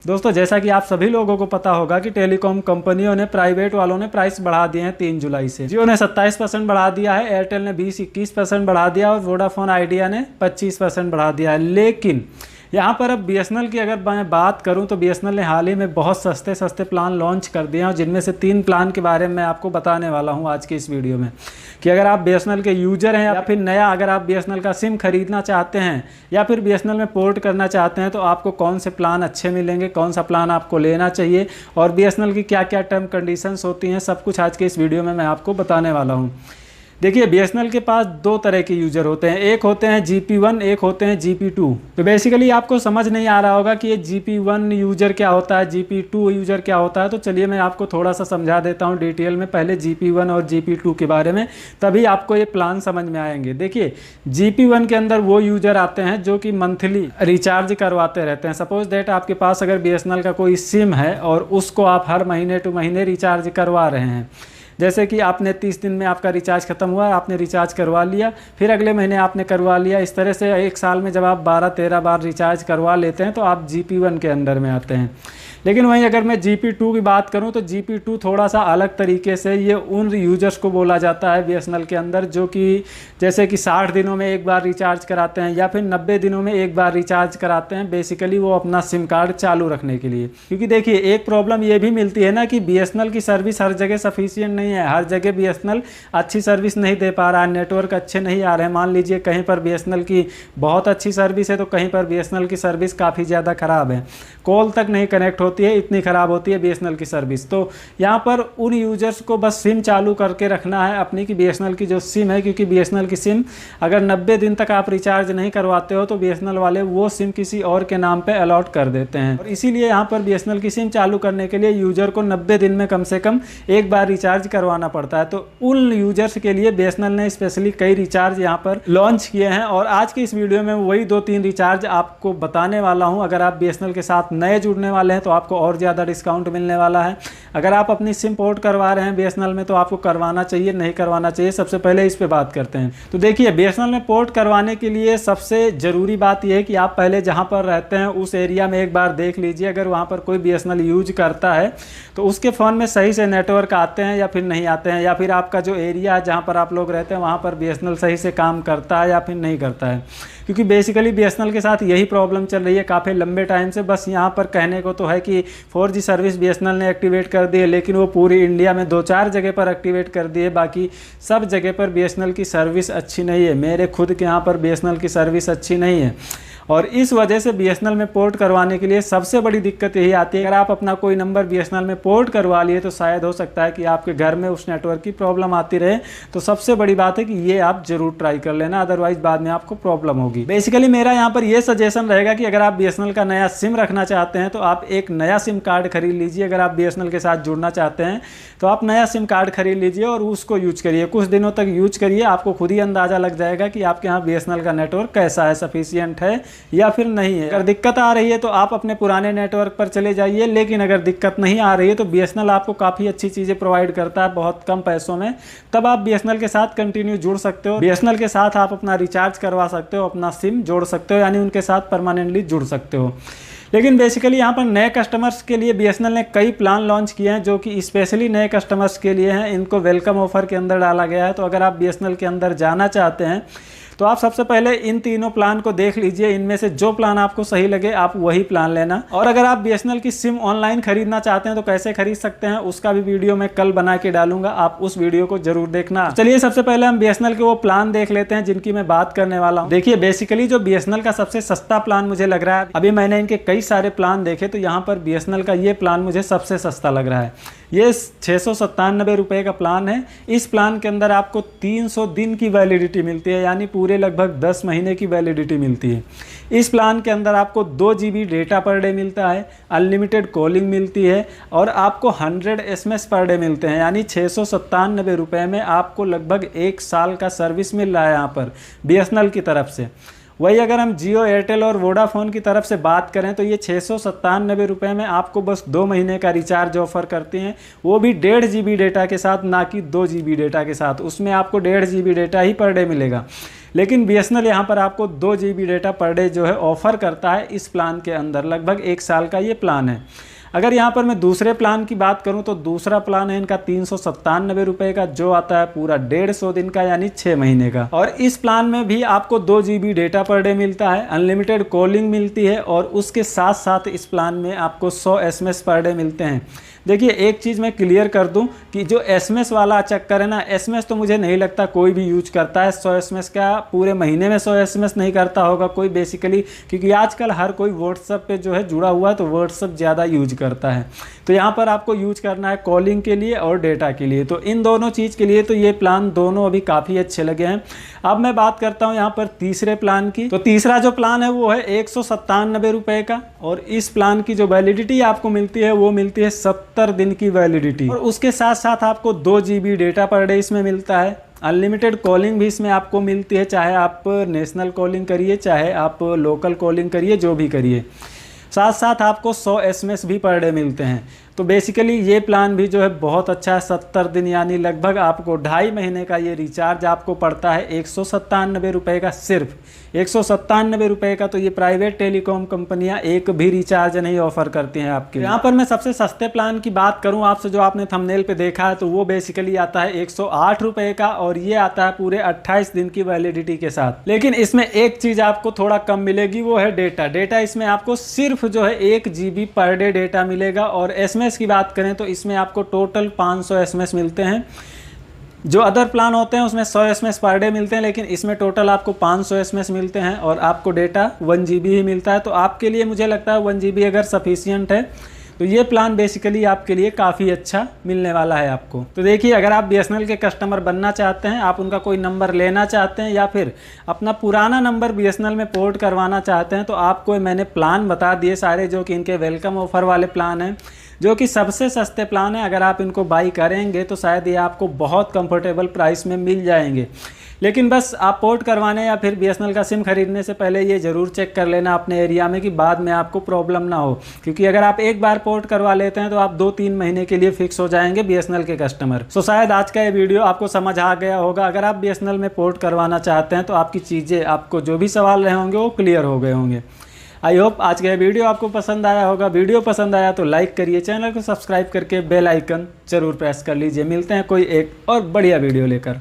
दोस्तों जैसा कि आप सभी लोगों को पता होगा कि टेलीकॉम कंपनियों ने प्राइवेट वालों ने प्राइस बढ़ा दिए हैं 3 जुलाई से। जियो ने 27% बढ़ा दिया है, एयरटेल ने 20-21% बढ़ा दिया और वोडाफोन आइडिया ने 25% बढ़ा दिया है। लेकिन यहाँ पर अब बीएसएनएल की अगर मैं बात करूँ तो बीएसएनएल ने हाल ही में बहुत सस्ते सस्ते प्लान लॉन्च कर दिए हैं और जिनमें से 3 प्लान के बारे में मैं आपको बताने वाला हूँ आज की इस वीडियो में कि अगर आप बीएसएनएल के यूजर हैं या फिर नया अगर आप बीएसएनएल का सिम खरीदना चाहते हैं या फिर बीएसएनएल में पोर्ट करना चाहते हैं तो आपको कौन से प्लान अच्छे मिलेंगे, कौन सा प्लान आपको लेना चाहिए और बीएसएनएल की क्या क्या टर्म कंडीशंस होती हैं, सब कुछ आज के इस वीडियो में मैं आपको बताने वाला हूँ। देखिए बीएसएनएल के पास 2 तरह के यूज़र होते हैं, एक होते हैं GP1, एक होते हैं GP2। तो बेसिकली आपको समझ नहीं आ रहा होगा कि ये GP1 यूज़र क्या होता है, GP2 यूज़र क्या होता है। तो चलिए मैं आपको थोड़ा सा समझा देता हूँ डिटेल में, पहले GP1 और GP2 के बारे में, तभी आपको ये प्लान समझ में आएंगे। देखिए GP1 के अंदर वो यूज़र आते हैं जो कि मंथली रिचार्ज करवाते रहते हैं। सपोज दैट आपके पास अगर बीएसएनएल का कोई सिम है और उसको आप हर महीने टू महीने रिचार्ज करवा रहे हैं, जैसे कि आपने 30 दिन में आपका रिचार्ज खत्म हुआ, आपने रिचार्ज करवा लिया, फिर अगले महीने आपने करवा लिया, इस तरह से एक साल में जब आप 12-13 बार रिचार्ज करवा लेते हैं तो आप GP1 के अंदर में आते हैं। लेकिन वहीं अगर मैं GP2 की बात करूं तो GP2 थोड़ा सा अलग तरीके से ये उन यूजर्स को बोला जाता है बीएसएनएल के अंदर जो कि जैसे कि 60 दिनों में एक बार रिचार्ज कराते हैं या फिर 90 दिनों में एक बार रिचार्ज कराते हैं, बेसिकली वो अपना सिम कार्ड चालू रखने के लिए। क्योंकि देखिए एक प्रॉब्लम ये भी मिलती है ना कि बीएसएनएल की सर्विस हर जगह सफिशिएंट नहीं है, हर जगह बीएसएनएल अच्छी सर्विस नहीं दे पा रहा है, नेटवर्क अच्छे नहीं आ रहे हैं। मान लीजिए कहीं पर बीएसएनएल की बहुत अच्छी सर्विस है तो कहीं पर बीएसएनएल की सर्विस काफ़ी ज़्यादा ख़राब है, कॉल तक नहीं कनेक्ट होती है, इतनी ख़राब होती है बीएसएनएल की सर्विस। तो यहाँ पर उन यूजर्स को बस सिम चालू करके रखना है अपनी की बीएसएनएल की जो सिम है, क्योंकि बीएसएनएल की सिम अगर 90 दिन तक आप रिचार्ज नहीं करवाते हो तो बीएसएनएल वाले वो सिम किसी और के नाम पे अलॉट कर देते हैं। और इसीलिए यहाँ पर बीएसएनएल की सिम चालू करने के लिए यूजर को 90 दिन में कम से कम एक बार रिचार्ज करवाना पड़ता है। तो उन यूजर्स के लिए बीएसएनएल ने स्पेशली कई रिचार्ज यहाँ पर लॉन्च किए हैं और आज की इस वीडियो में वही 2-3 रिचार्ज आपको बताने वाला हूँ। अगर आप बीएसएनएल के साथ नए जुड़ने वाले हैं तो आपको और ज़्यादा डिस्काउंट मिलने वाला है। अगर आप अपनी सिम पोर्ट करवा रहे हैं बीएसएनएल में तो आपको करवाना चाहिए, नहीं करवाना चाहिए, सबसे पहले इस पे बात करते हैं। तो देखिए बीएसएनएल में पोर्ट करवाने के लिए सबसे ज़रूरी बात यह है कि आप पहले जहां पर रहते हैं उस एरिया में एक बार देख लीजिए, अगर वहां पर कोई बीएसएनएल यूज करता है तो उसके फ़ोन में सही से नेटवर्क आते हैं या फिर नहीं आते हैं, या फिर आपका जो एरिया है जहाँ पर आप लोग रहते हैं वहाँ पर बीएसएनएल सही से काम करता है या फिर नहीं करता है। क्योंकि बेसिकली बीएसएनएल के साथ यही प्रॉब्लम चल रही है काफ़ी लंबे टाइम से। बस यहाँ पर कहने को तो है कि 4G सर्विस बीएसएनएल ने एक्टिवेट कर दी है, लेकिन वो पूरी इंडिया में 2-4 जगह पर एक्टिवेट कर दी है, बाकी सब जगह पर बीएसएनएल की सर्विस अच्छी नहीं है। मेरे खुद के यहाँ पर बीएसएनएल की सर्विस अच्छी नहीं है और इस वजह से बीएसएनएल में पोर्ट करवाने के लिए सबसे बड़ी दिक्कत यही आती है। अगर आप अपना कोई नंबर बीएसएनएल में पोर्ट करवा लिए तो शायद हो सकता है कि आपके घर में उस नेटवर्क की प्रॉब्लम आती रहे। तो सबसे बड़ी बात है कि ये आप जरूर ट्राई कर लेना, अदरवाइज बाद में आपको प्रॉब्लम होगी। बेसिकली मेरा यहाँ पर ये सजेशन रहेगा कि अगर आप बीएसएनएल का नया सिम रखना चाहते हैं तो आप एक नया सिम कार्ड खरीद लीजिए। अगर आप बीएसएनएल के साथ जुड़ना चाहते हैं तो आप नया सिम कार्ड खरीद लीजिए और उसको यूज करिए, कुछ दिनों तक यूज करिए, आपको खुद ही अंदाजा लग जाएगा कि आपके यहाँ बीएसएनएल का नेटवर्क कैसा है, सफिशियंट है या फिर नहीं है। अगर दिक्कत आ रही है तो आप अपने पुराने नेटवर्क पर चले जाइए, लेकिन अगर दिक्कत नहीं आ रही है तो बीएसएनएल आपको काफ़ी अच्छी चीज़ें प्रोवाइड करता है बहुत कम पैसों में, तब आप बीएसएनएल के साथ कंटिन्यू जुड़ सकते हो। बीएसएनएल के साथ आप अपना रिचार्ज करवा सकते हो, अपना सिम जोड़ सकते हो, यानी उनके साथ परमानेंटली जुड़ सकते हो। लेकिन बेसिकली यहाँ पर नए कस्टमर्स के लिए बीएसएनएल ने कई प्लान लॉन्च किए हैं जो कि स्पेशली नए कस्टमर्स के लिए हैं। इनको वेलकम ऑफर के अंदर डाला गया है। तो अगर आप बीएसएनएल के अंदर जाना चाहते हैं तो आप सबसे पहले इन तीनों प्लान को देख लीजिए, इनमें से जो प्लान आपको सही लगे आप वही प्लान लेना। और अगर आप बीएसएनएल की सिम ऑनलाइन खरीदना चाहते हैं तो कैसे खरीद सकते हैं उसका भी वीडियो मैं कल बना के डालूंगा, आप उस वीडियो को जरूर देखना। चलिए सबसे पहले हम बीएसएनएल के वो प्लान देख लेते हैं जिनकी मैं बात करने वाला हूँ। देखिए बेसिकली जो बीएसएनएल का सबसे सस्ता प्लान मुझे लग रहा है, अभी मैंने इनके कई सारे प्लान देखे तो यहाँ पर बीएसएनएल का ये प्लान मुझे सबसे सस्ता लग रहा है। ये 697 रुपये का प्लान है। इस प्लान के अंदर आपको 300 दिन की वैलिडिटी मिलती है, यानी पूरे लगभग 10 महीने की वैलिडिटी मिलती है। इस प्लान के अंदर आपको 2 GB डेटा पर डे मिलता है, अनलिमिटेड कॉलिंग मिलती है और आपको 100 SMS पर डे मिलते हैं, यानी 697 रुपये में आपको लगभग 1 साल का सर्विस मिल रहा है यहाँ पर बीएसएनएल की तरफ से। वही अगर हम जियो, एयरटेल और वोडाफोन की तरफ से बात करें तो ये 697 रुपये में आपको बस 2 महीने का रिचार्ज ऑफर करते हैं, वो भी 1.5 GB डेटा के साथ, ना कि 2 GB डेटा के साथ। उसमें आपको 1.5 GB डेटा ही पर डे मिलेगा। लेकिन BSNL यहाँ पर आपको 2 GB डेटा पर डे जो है ऑफ़र करता है इस प्लान के अंदर। लगभग 1 साल का ये प्लान है। अगर यहाँ पर मैं दूसरे प्लान की बात करूँ तो दूसरा प्लान है इनका 397 रुपये का, जो आता है पूरा 150 दिन का, यानी 6 महीने का। और इस प्लान में भी आपको 2 GB डेटा पर डे मिलता है, अनलिमिटेड कॉलिंग मिलती है और उसके साथ साथ इस प्लान में आपको 100 SMS पर डे मिलते हैं। देखिए एक चीज़ मैं क्लियर कर दूं कि जो SMS वाला चक्कर है ना, SMS तो मुझे नहीं लगता कोई भी यूज करता है। 100 SMS का पूरे महीने में 100 SMS नहीं करता होगा कोई बेसिकली, क्योंकि आजकल हर कोई व्हाट्सएप पे जो है जुड़ा हुआ है, तो व्हाट्सएप ज़्यादा यूज करता है। तो यहाँ पर आपको यूज करना है कॉलिंग के लिए और डेटा के लिए। तो इन दोनों चीज़ के लिए तो ये प्लान दोनों अभी काफ़ी अच्छे लगे हैं। अब मैं बात करता हूँ यहाँ पर तीसरे प्लान की। तो तीसरा जो प्लान है वो है 197 रुपये का, और इस प्लान की जो वैलिडिटी आपको मिलती है वो मिलती है 70 दिन की वैलिडिटी, और उसके साथ साथ आपको 2 GB डेटा पर डे इसमें मिलता है। अनलिमिटेड कॉलिंग भी इसमें आपको मिलती है, चाहे आप नेशनल कॉलिंग करिए चाहे आप लोकल कॉलिंग करिए, जो भी करिए। साथ साथ आपको 100 SMS भी पर डे मिलते हैं। तो बेसिकली ये प्लान भी जो है बहुत अच्छा है। 70 दिन यानी लगभग आपको 2.5 महीने का ये रिचार्ज आपको पड़ता है 197 रुपये का, सिर्फ 197 रुपये का। तो ये प्राइवेट टेलीकॉम कंपनियां एक भी रिचार्ज नहीं ऑफर करती हैं आपके। यहाँ पर मैं सबसे सस्ते प्लान की बात करूँ आपसे, जो आपने थंबनेल पे देखा है, तो वो बेसिकली आता है 108 रुपये का, और ये आता है पूरे 28 दिन की वैलिडिटी के साथ। लेकिन इसमें एक चीज़ आपको थोड़ा कम मिलेगी, वो है डेटा। डेटा इसमें आपको सिर्फ जो है 1 GB पर डे डेटा मिलेगा। और SMS की बात करें तो इसमें आपको टोटल 500 SMS मिलते हैं। जो अदर प्लान होते हैं उसमें 100 SMS पर डे मिलते हैं, लेकिन इसमें टोटल आपको 500 SMS मिलते हैं और आपको डेटा 1 GB ही मिलता है। तो आपके लिए मुझे लगता है 1 GB अगर सफिशियंट है तो ये प्लान बेसिकली आपके लिए काफ़ी अच्छा मिलने वाला है आपको। तो देखिए, अगर आप BSNL के कस्टमर बनना चाहते हैं, आप उनका कोई नंबर लेना चाहते हैं या फिर अपना पुराना नंबर BSNL में पोर्ट करवाना चाहते हैं, तो आपको मैंने प्लान बता दिए सारे, जो कि इनके वेलकम ऑफर वाले प्लान हैं, जो कि सबसे सस्ते प्लान है। अगर आप इनको बाई करेंगे तो शायद ये आपको बहुत कंफर्टेबल प्राइस में मिल जाएंगे। लेकिन बस आप पोर्ट करवाने या फिर BSNL का सिम खरीदने से पहले ये ज़रूर चेक कर लेना अपने एरिया में कि बाद में आपको प्रॉब्लम ना हो, क्योंकि अगर आप एक बार पोर्ट करवा लेते हैं तो आप 2-3 महीने के लिए फिक्स हो जाएंगे BSNL के कस्टमर। सो शायद आज का ये वीडियो आपको समझ आ गया होगा। अगर आप BSNL में पोर्ट करवाना चाहते हैं तो आपकी चीज़ें, आपको जो भी सवाल रहे होंगे वो क्लियर हो गए होंगे। आई होप आज का वीडियो आपको पसंद आया होगा। वीडियो पसंद आया तो लाइक करिए, चैनल को सब्सक्राइब करके बेल आइकन जरूर प्रेस कर लीजिए। मिलते हैं कोई एक और बढ़िया वीडियो लेकर।